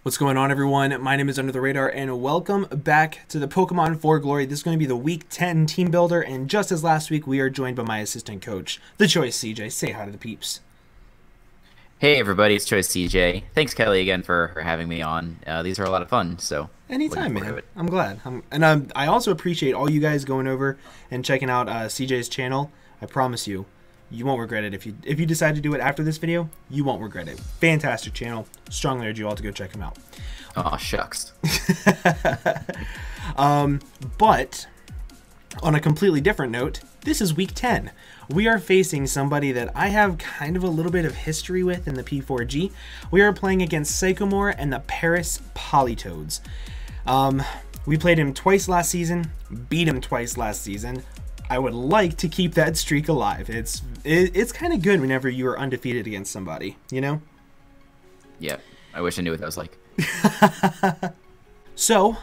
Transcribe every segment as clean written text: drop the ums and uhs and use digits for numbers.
What's going on, everyone? My name is Under the Radar, and welcome back to the Pokemon 4 Glory. This is going to be the Week 10 team builder, and just as last week, we are joined by my assistant coach, the Choice CJ. Say hi to the peeps. Hey everybody, it's Choice CJ. Thanks Kelly again for having me on. These are a lot of fun, so Anytime, man. I'm glad. I also appreciate all you guys going over and checking out CJ's channel. I promise you, you won't regret it. If you decide to do it after this video, you won't regret it. Fantastic channel. Strongly urge you all to go check him out. Oh shucks. But on a completely different note, this is week 10. We are facing somebody that I have kind of a little bit of history with in the P4G. We are playing against Sycamore and the Paris Politoeds. We played him twice last season, beat him twice last season. I would like to keep that streak alive. It's kind of good whenever you are undefeated against somebody, you know? Yeah, I wish I knew what that was like. So,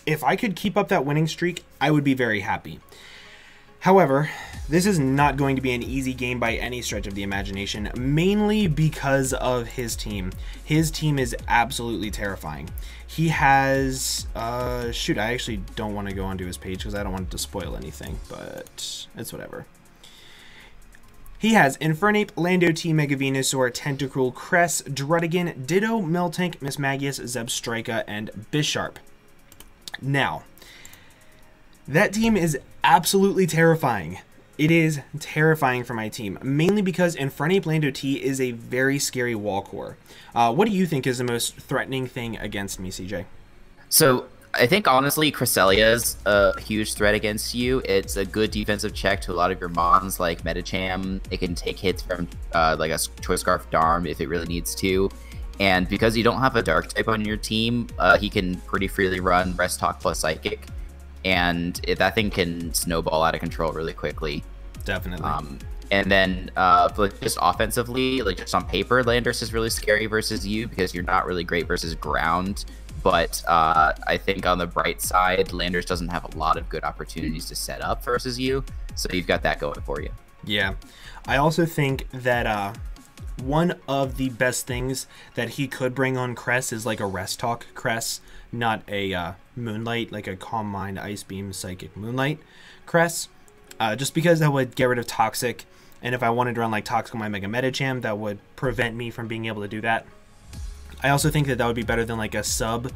if I could keep up that winning streak, I would be very happy. However, this is not going to be an easy game by any stretch of the imagination, mainly because of his team. His team is absolutely terrifying. He has, shoot, I actually don't want to go onto his page because I don't want it to spoil anything, but it's whatever. He has Infernape, Lando T, Mega Venusaur, Tentacruel, Cress, Druddigon, Ditto, Miltank, Mismagius, Zebstrika, and Bisharp. Now, that team is absolutely terrifying. It is terrifying for my team, mainly because Infernape Lando T is a very scary wall core. What do you think is the most threatening thing against me, CJ? So, I think honestly Cresselia is a huge threat against you. It's a good defensive check to a lot of your mons like Medicham. It can take hits from like a Choice Scarf Darm if it really needs to. And because you don't have a Dark type on your team, he can pretty freely run Rest Talk plus Psychic. And that thing can snowball out of control really quickly. Definitely. And then like just offensively, like just on paper, Landorus is really scary versus you because you're not really great versus ground. But I think on the bright side, Landorus doesn't have a lot of good opportunities to set up versus you. So you've got that going for you. Yeah. I also think that one of the best things that he could bring on Cress is like a Rest Talk Cress, not a Moonlight, like a Calm Mind, Ice Beam, Psychic Moonlight Cress. Just because that would get rid of Toxic, and if I wanted to run like Toxic on my Mega Medicham, that would prevent me from being able to do that. I also think that that would be better than like a sub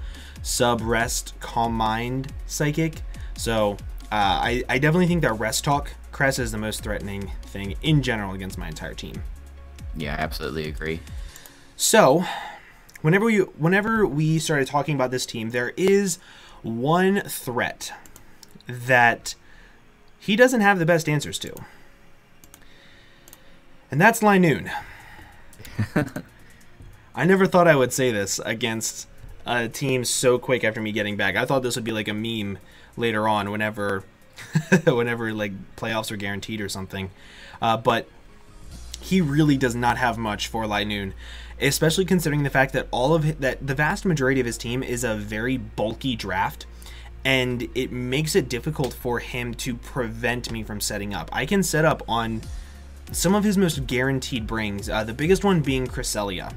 Rest Calm Mind Psychic. So I definitely think that Rest Talk Cress is the most threatening thing in general against my entire team. Yeah, I absolutely agree. So, whenever we started talking about this team, there is one threat that he doesn't have the best answers to. And that's Linoone. I never thought I would say this against a team so quick after me getting back. I thought this would be like a meme later on whenever whenever like playoffs are guaranteed or something. But he really does not have much for Linoone, especially considering the fact that the vast majority of his team is a very bulky draft, and it makes it difficult for him to prevent me from setting up. I can set up on some of his most guaranteed brings, the biggest one being Cresselia.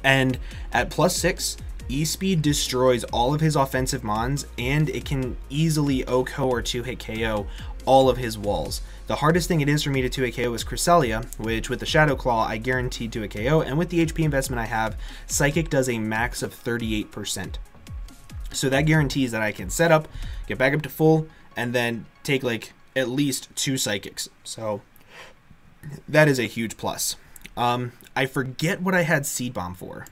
And at +6, E-Speed destroys all of his offensive mons, and it can easily OHKO or 2-hit KO all of his walls. The hardest thing it is for me to 2-hit KO is Cresselia, which with the Shadow Claw I guaranteed 2-hit KO, and with the HP investment I have, Psychic does a max of 38%. So that guarantees that I can set up, get back up to full, and then take like at least 2 Psychics. So that is a huge plus. I forget what I had Seed Bomb for.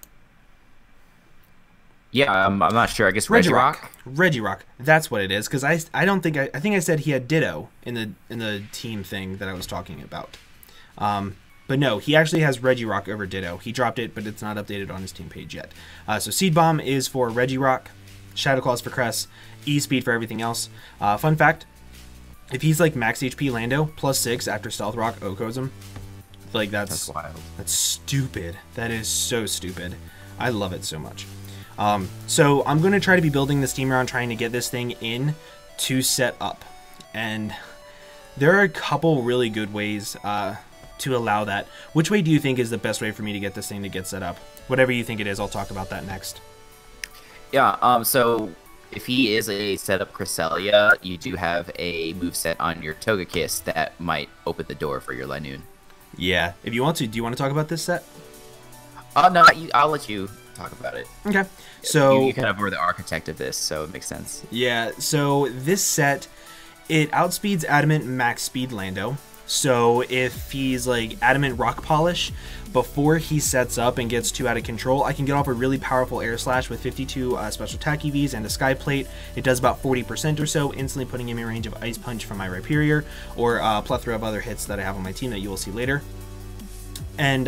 Yeah, I'm not sure. I guess Regirock. Regirock. That's what it is. Because I think I said he had Ditto in the team thing that I was talking about. But no, he actually has Regirock over Ditto. He dropped it, but it's not updated on his team page yet. So Seed Bomb is for Regirock, Shadow Claws for Cress, E-Speed for everything else. Fun fact: if he's like max HP Lando +6 after Stealth Rock OHKOs him, like that's wild. That's stupid. That is so stupid. I love it so much. So I'm going to try to be building this team around trying to get this thing in to set up. And there are a couple really good ways to allow that. Which way do you think is the best way for me to get this thing to get set up? Whatever you think it is, I'll talk about that next. Yeah, so if he is a setup Cresselia, you do have a moveset on your Togekiss that might open the door for your Linoon. Yeah, if you want to, do you want to talk about this set? No, I'll let you talk about it. Okay, so... You kind of were the architect of this, so it makes sense. Yeah, so this set, it outspeeds Adamant Max Speed Lando. So if he's like Adamant Rock Polish, before he sets up and gets too out of control, I can get off a really powerful Air Slash with 52 special attack EVs and a Sky Plate. It does about 40% or so, instantly putting him in range of Ice Punch from my Rhyperior, or a plethora of other hits that I have on my team that you will see later. And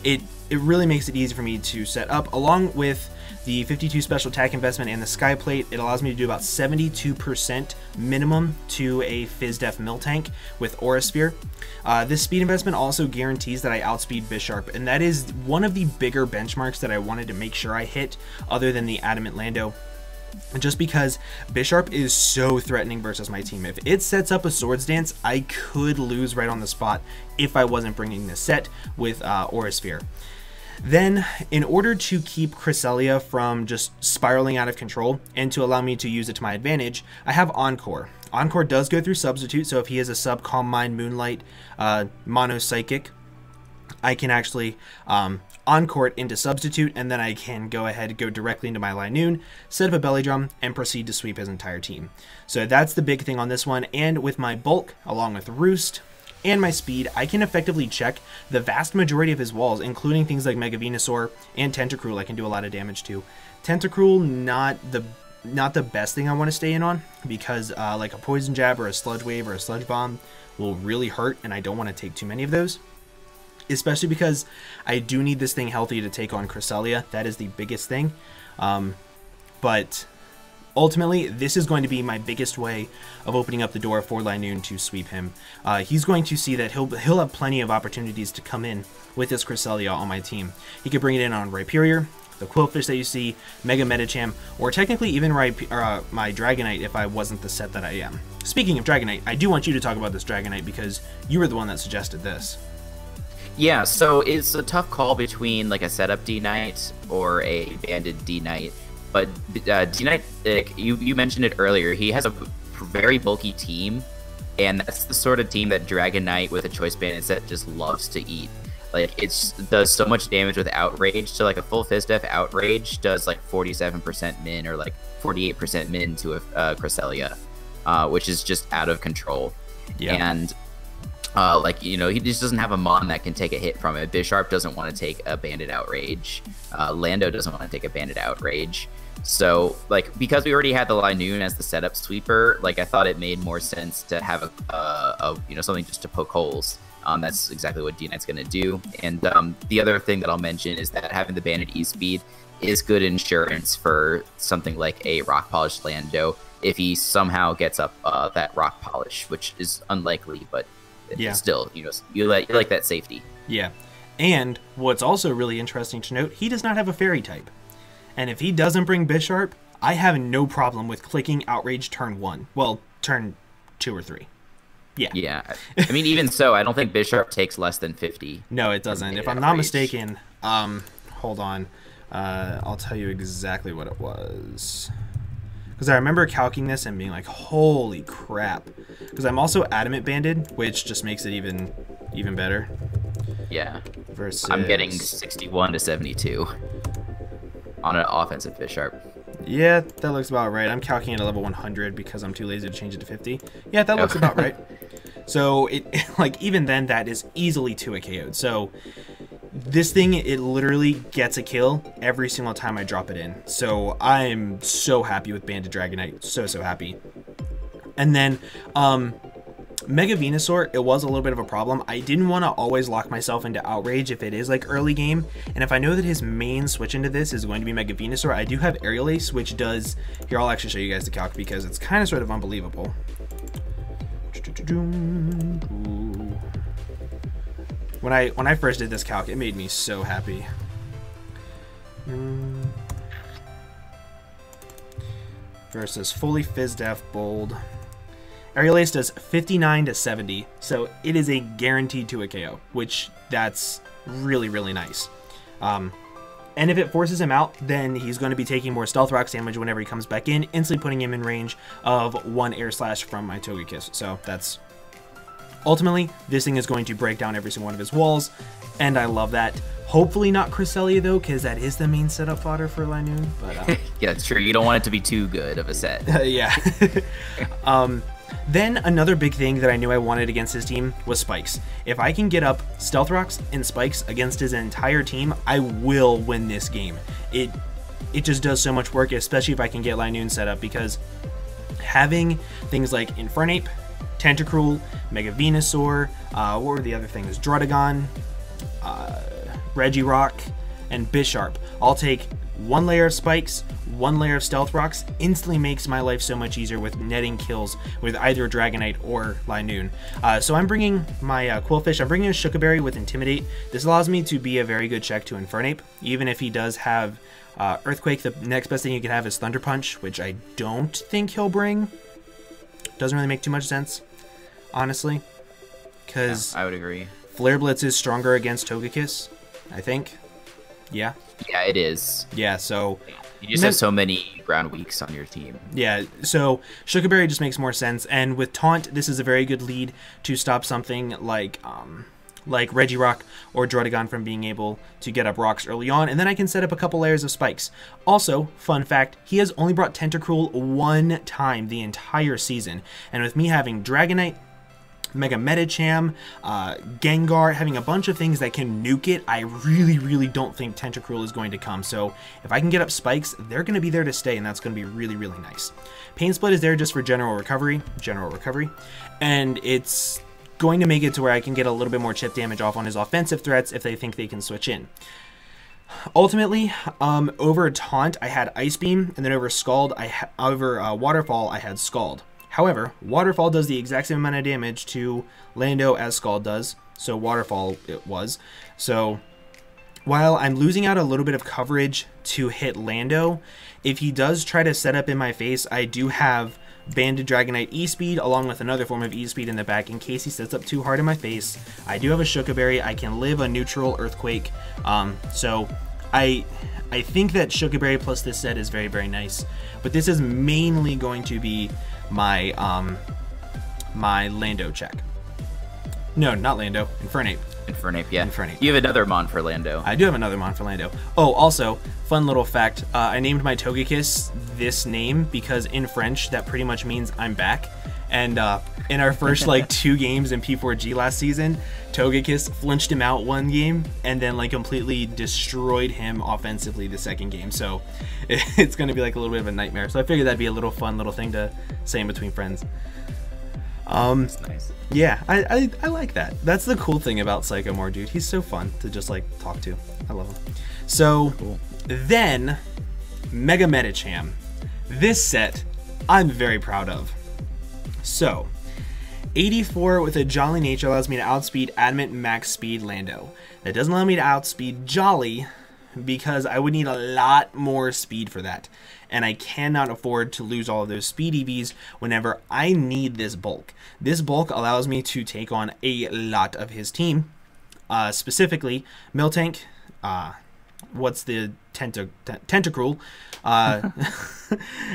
it really makes it easy for me to set up, along with the 52 special attack investment and the Sky Plate. It allows me to do about 72% minimum to a Fizdef Miltank with Aura Sphere. This speed investment also guarantees that I outspeed Bisharp, and that is one of the bigger benchmarks that I wanted to make sure I hit, other than the Adamant Lando. Just because Bisharp is so threatening versus my team. If it sets up a Swords Dance, I could lose right on the spot if I wasn't bringing this set with Aura Sphere. Then, in order to keep Cresselia from just spiraling out of control and to allow me to use it to my advantage, I have Encore. Encore does go through Substitute, so if he is a Sub Calm Mind Moonlight Mono Psychic, I can actually Encore it into Substitute, and then I can go ahead and go directly into my Linoon, set up a Belly Drum, and proceed to sweep his entire team. So that's the big thing on this one, and with my Bulk, along with Roost, and my speed, I can effectively check the vast majority of his walls, including things like Mega Venusaur and Tentacruel. I can do a lot of damage to. Tentacruel, not the best thing I want to stay in on, because like a Poison Jab or a Sludge Wave or a Sludge Bomb will really hurt, and I don't want to take too many of those. Especially because I do need this thing healthy to take on Cresselia. That is the biggest thing. But ultimately, this is going to be my biggest way of opening up the door for Linoon to sweep him. He's going to see that he'll have plenty of opportunities to come in with this Cresselia on my team. He could bring it in on Rhyperior, the Quillfish that you see, Mega Medicham, or technically even my Dragonite if I wasn't the set that I am. Speaking of Dragonite, I do want you to talk about this Dragonite because you were the one that suggested this. Yeah, so it's a tough call between like a setup D-Knight or a banded D-Knight. But D-Knight, you mentioned it earlier, he has a very bulky team, and that's the sort of team that Dragonite with a Choice Banded set just loves to eat. Like, it does so much damage with Outrage, so like a full Fizdef Outrage does like 47% min or like 48% min to a Cresselia, which is just out of control. Yeah. And like, you know, he just doesn't have a Mon that can take a hit from it. Bisharp doesn't want to take a Banded Outrage. Lando doesn't want to take a Banded Outrage. So, like, because we already had the Linoon as the setup sweeper, like, I thought it made more sense to have you know, something just to poke holes. That's exactly what D-Knight's going to do. And the other thing that I'll mention is that having the Banded E-Speed is good insurance for something like a Rock Polish Lando if he somehow gets up that Rock Polish, which is unlikely, but yeah, still, you know, you like that safety. Yeah. And what's also really interesting to note, he does not have a Fairy type. And if he doesn't bring Bisharp, I have no problem with clicking Outrage turn 1. Well, turn 2 or 3. Yeah. Yeah. I mean, even so, I don't think Bisharp takes less than 50. No, it doesn't. If I'm not mistaken, hold on. I'll tell you exactly what it was. Because I remember calculating this and being like, holy crap. Because I'm also Adamant Banded, which just makes it even better. Yeah. Versus... I'm getting 61 to 72 on an offensive Bisharp. Yeah, that looks about right. I'm calculating at level 100 because I'm too lazy to change it to 50. Yeah, that looks about right. So, like, even then, that is easily 2 KO'd. So, this thing, it literally gets a kill every single time I drop it in. So, I'm so happy with Banded Dragonite. So happy. And then, Mega Venusaur, it was a little bit of a problem. I didn't want to always lock myself into Outrage if it is like early game, and if I know that his main switch into this is going to be Mega Venusaur, I do have Aerial Ace, which does... Here, I'll actually show you guys the calc because it's kind of sort of unbelievable. When I first did this calc, it made me so happy. Versus fully Fizdef Bold. Aerial Ace does 59 to 70, so it is a guaranteed to a KO, which that's really, really nice. And if it forces him out, then he's going to be taking more Stealth Rocks damage whenever he comes back in, instantly putting him in range of 1 Air Slash from my Togekiss. So that's... Ultimately, this thing is going to break down every single one of his walls, and I love that. Hopefully not Cresselia, though, because that is the main setup fodder for Linoon. But, yeah, it's true. You don't want it to be too good of a set. Yeah. Then another big thing that I knew I wanted against his team was Spikes. If I can get up Stealth Rocks and Spikes against his entire team, I will win this game. It just does so much work, especially if I can get Linoon set up, because having things like Infernape, Tentacruel, Mega Venusaur, what were the other things? Druddigon, Regirock, and Bisharp all take 1 layer of Spikes, 1 layer of Stealth Rocks, instantly makes my life so much easier with netting kills with either Dragonite or Linoon. So I'm bringing my Quillfish, I'm bringing a Shukaberry with Intimidate. This allows me to be a very good check to Infernape, even if he does have Earthquake. The next best thing you can have is Thunder Punch, which I don't think he'll bring. Doesn't really make too much sense, honestly, because I would agree. Flare Blitz is stronger against Togekiss, I think. Yeah. Yeah, it is. Yeah, so... You just have so many ground weaks on your team. Yeah, so Shukaberry just makes more sense, and with Taunt, this is a very good lead to stop something like Regirock or Druddigon from being able to get up rocks early on, and then I can set up a couple layers of Spikes. Also, fun fact, he has only brought Tentacruel 1 time the entire season, and with me having Dragonite, Mega Medicham, Gengar, having a bunch of things that can nuke it, I really, really don't think Tentacruel is going to come. So if I can get up Spikes, they're going to be there to stay, and that's going to be really, really nice. Pain Split is there just for general recovery, and it's going to make it to where I can get a little bit more chip damage off on his offensive threats if they think they can switch in. Ultimately, over Taunt, I had Ice Beam, and then over Waterfall, I had Scald. However, Waterfall does the exact same amount of damage to Lando as Scald does, so Waterfall it was. So while I'm losing out a little bit of coverage to hit Lando, if he does try to set up in my face, I do have Banded Dragonite E-Speed along with another form of E-Speed in the back in case he sets up too hard in my face. I do have a Shukaberry. I can live a neutral Earthquake. So I think that Shukaberry plus this set is very, very nice. But this is mainly going to be my my Lando check. No, not Lando. Infernape. Infernape, yeah. Infernape. You have another Mon for Lando. I do have another Mon for Lando. Oh, also, fun little fact. I named my Togekiss this name because in French, that pretty much means I'm back. And in our first, 2 games in P4G last season, Togekiss flinched him out 1 game and then, completely destroyed him offensively the 2nd game. So it's going to be, a little bit of a nightmare. So I figured that'd be a little fun little thing to say in between friends. That's nice. Yeah, I like that. That's the cool thing about Psychomore, dude. He's so fun to just, talk to. I love him. So, cool. Then, Mega Medicham. This set, I'm very proud of. So, 84 with a Jolly Nature allows me to outspeed Adamant Max Speed Lando. That doesn't allow me to outspeed Jolly because I would need a lot more speed for that. And I cannot afford to lose all of those speed EVs whenever I need this bulk. This bulk allows me to take on a lot of his team. Specifically, Miltank, what's the Tentacruel,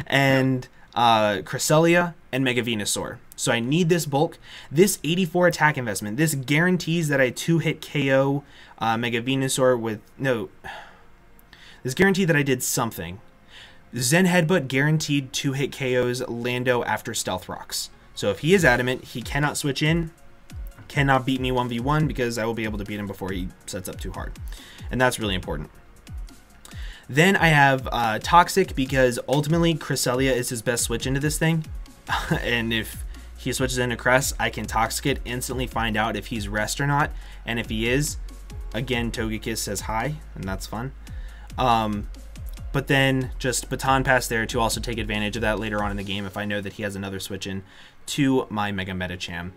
and Cresselia, and Mega Venusaur. So I need this bulk. This 84 attack investment, this guarantees that I 2-hit KO Mega Venusaur with... No. This guaranteed that I did something. Zen Headbutt guaranteed 2-hit KOs Lando after Stealth Rocks. So if he is adamant, he cannot switch in, cannot beat me 1v1 because I will be able to beat him before he sets up too hard. And that's really important. Then I have Toxic because ultimately Cresselia is his best switch into this thing. And if he switches into Cress, I can Toxic it, instantly find out if he's rest or not. And if he is, again, Togekiss says hi, and that's fun. But then just Baton Pass there to also take advantage of that later on in the game if I know that he has another switch in to my Mega Medicham.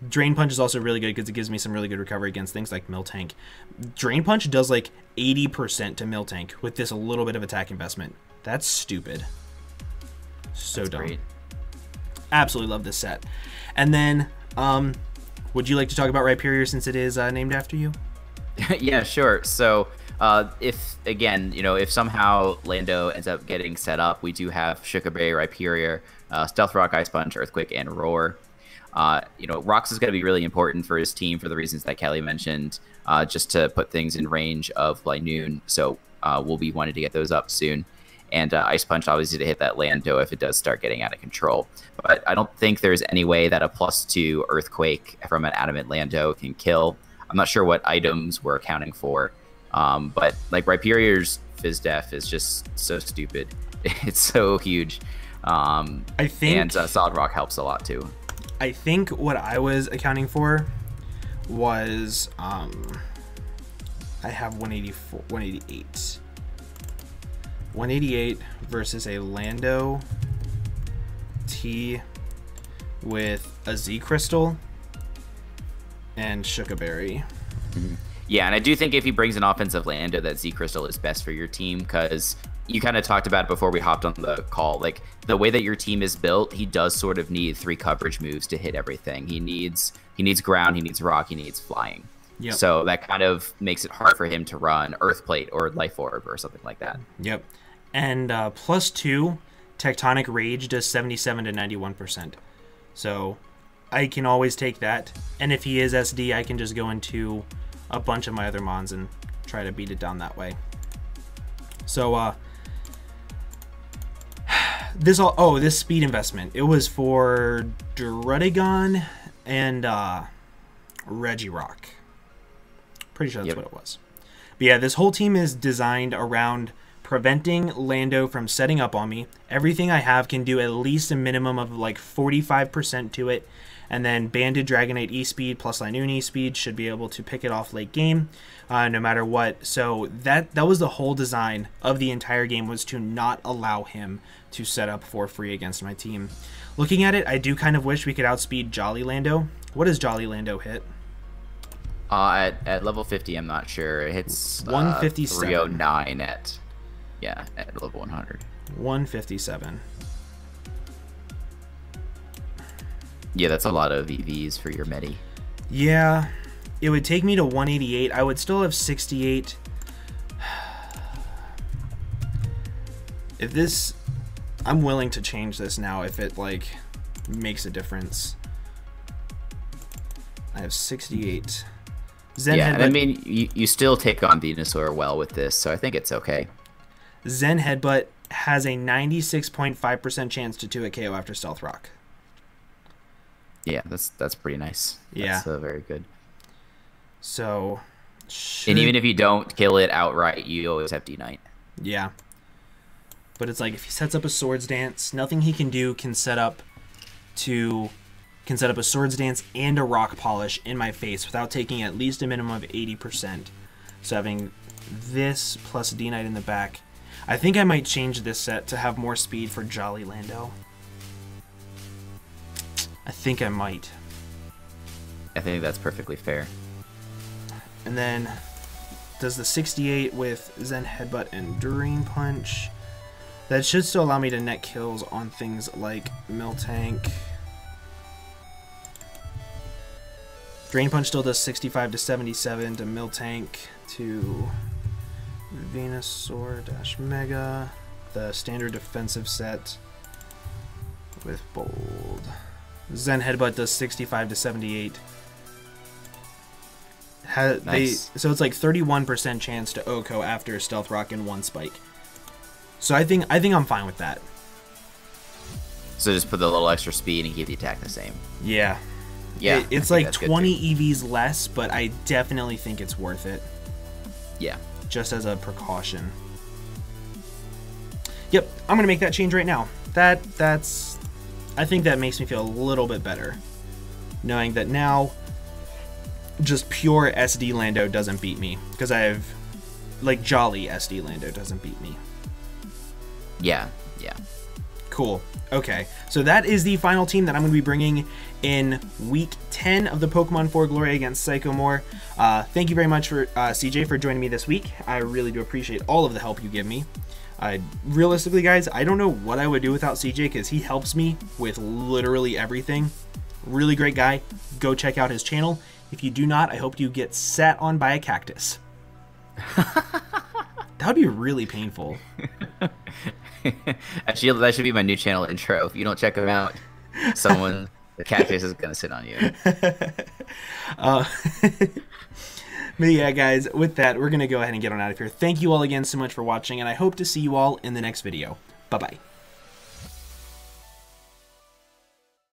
Drain Punch is also really good because it gives me some really good recovery against things like Miltank. Drain Punch does 80% to Miltank with this a little bit of attack investment. That's stupid. So dumb. Great. Absolutely love this set. And then, would you like to talk about Rhyperior since it is named after you? Yeah, sure. So if again, if somehow Lando ends up getting set up, we do have Shukaberry, Rhyperior, Stealth Rock, Ice Punch, Earthquake, and Roar. Rocks is going to be really important for his team for the reasons that Kelly mentioned, just to put things in range of Linoon. So we'll be wanting to get those up soon. And Ice Punch, obviously, to hit that Lando if it does start getting out of control. But I don't think there's any way that a +2 Earthquake from an Adamant Lando can kill. I'm not sure what items we're accounting for. But like Rhyperior's Fizz Def is just so stupid. It's so huge. I think, and Solid Rock helps a lot too. I think what I was accounting for was I have 184, 188. 188 versus a Lando T with a Z Crystal and Shukaberry. Yeah, and I do think if he brings an offensive Lando, that Z Crystal is best for your team, because you kind of talked about it before we hopped on the call. Like, the way that your team is built, he does sort of need 3 coverage moves to hit everything. He needs ground, he needs rock, he needs flying. Yep. So that kind of makes it hard for him to run Earthplate or Life Orb or something like that. Yep. And +2 Tectonic Rage does 77 to 91%. So I can always take that. And if he is SD, I can just go into a bunch of my other mons and try to beat it down that way. So this speed investment, it was for Druddigon and Regirock. Pretty sure that's what it was. But yeah, this whole team is designed around preventing Lando from setting up on me. Everything I have can do at least a minimum of like 45% to it. And then Banded Dragonite E-Speed plus Linoon E-Speed should be able to pick it off late game, no matter what. So that was the whole design of the entire game, was to not allow him to set up for free against my team. Looking at it, I do kind of wish we could outspeed Jolly Lando. What does Jolly Lando hit? At level 50, I'm not sure. It hits 157. 309 at level 100. 157. Yeah, that's a lot of EVs for your Medi. Yeah, it would take me to 188. I would still have 68. If this, I'm willing to change this now if it like makes a difference. I have 68. Zen yeah, Headbutt, and I mean, you still take on Venusaur well with this, so I think it's okay. Zen Headbutt has a 96.5% chance to 2-hit KO after Stealth Rock. Yeah, that's pretty nice. Yeah. That's very good. So, and even if you don't kill it outright, you always have D-Knight. Yeah. But it's like, if he sets up a Swords Dance, nothing he can do can set up a Swords Dance and a Rock Polish in my face without taking at least a minimum of 80%. So having this plus D-Knight in the back, I think I might change this set to have more speed for Jolly Lando. I think I might. I think that's perfectly fair. And then does the 68 with Zen Headbutt and Drain Punch. That should still allow me to net kills on things like Miltank. Drain Punch still does 65 to 77 to Miltank to Venusaur - Mega. The standard defensive set with Bold. Zen Headbutt does 65 to 78. Nice. So it's like 31% chance to OHKO after Stealth Rock and 1 Spike. So I think I'm fine with that. So just put the little extra speed and keep the attack the same. Yeah. Yeah. It's like 20 EVs less, but I definitely think it's worth it. Yeah. Just as a precaution. Yep, I'm gonna make that change right now. I think that makes me feel a little bit better, knowing that now just pure SD Lando doesn't beat me, because I have, like, Jolly SD Lando doesn't beat me. Yeah, yeah. Cool. Okay, so that is the final team that I'm going to be bringing in week 10 of the Pokemon 4 Glory against Sycamore. Thank you very much for CJ for joining me this week. I really do appreciate all of the help you give me. Realistically, guys, I don't know what I would do without CJ because he helps me with literally everything. Really great guy. Go check out his channel. If you do not, I hope you get sat on by a cactus. That would be really painful. Actually, that should be my new channel intro. If you don't check them out, the cactus is gonna sit on you. But yeah, guys, with that, we're gonna go ahead and get on out of here. Thank you all again so much for watching, and I hope to see you all in the next video. Bye-bye.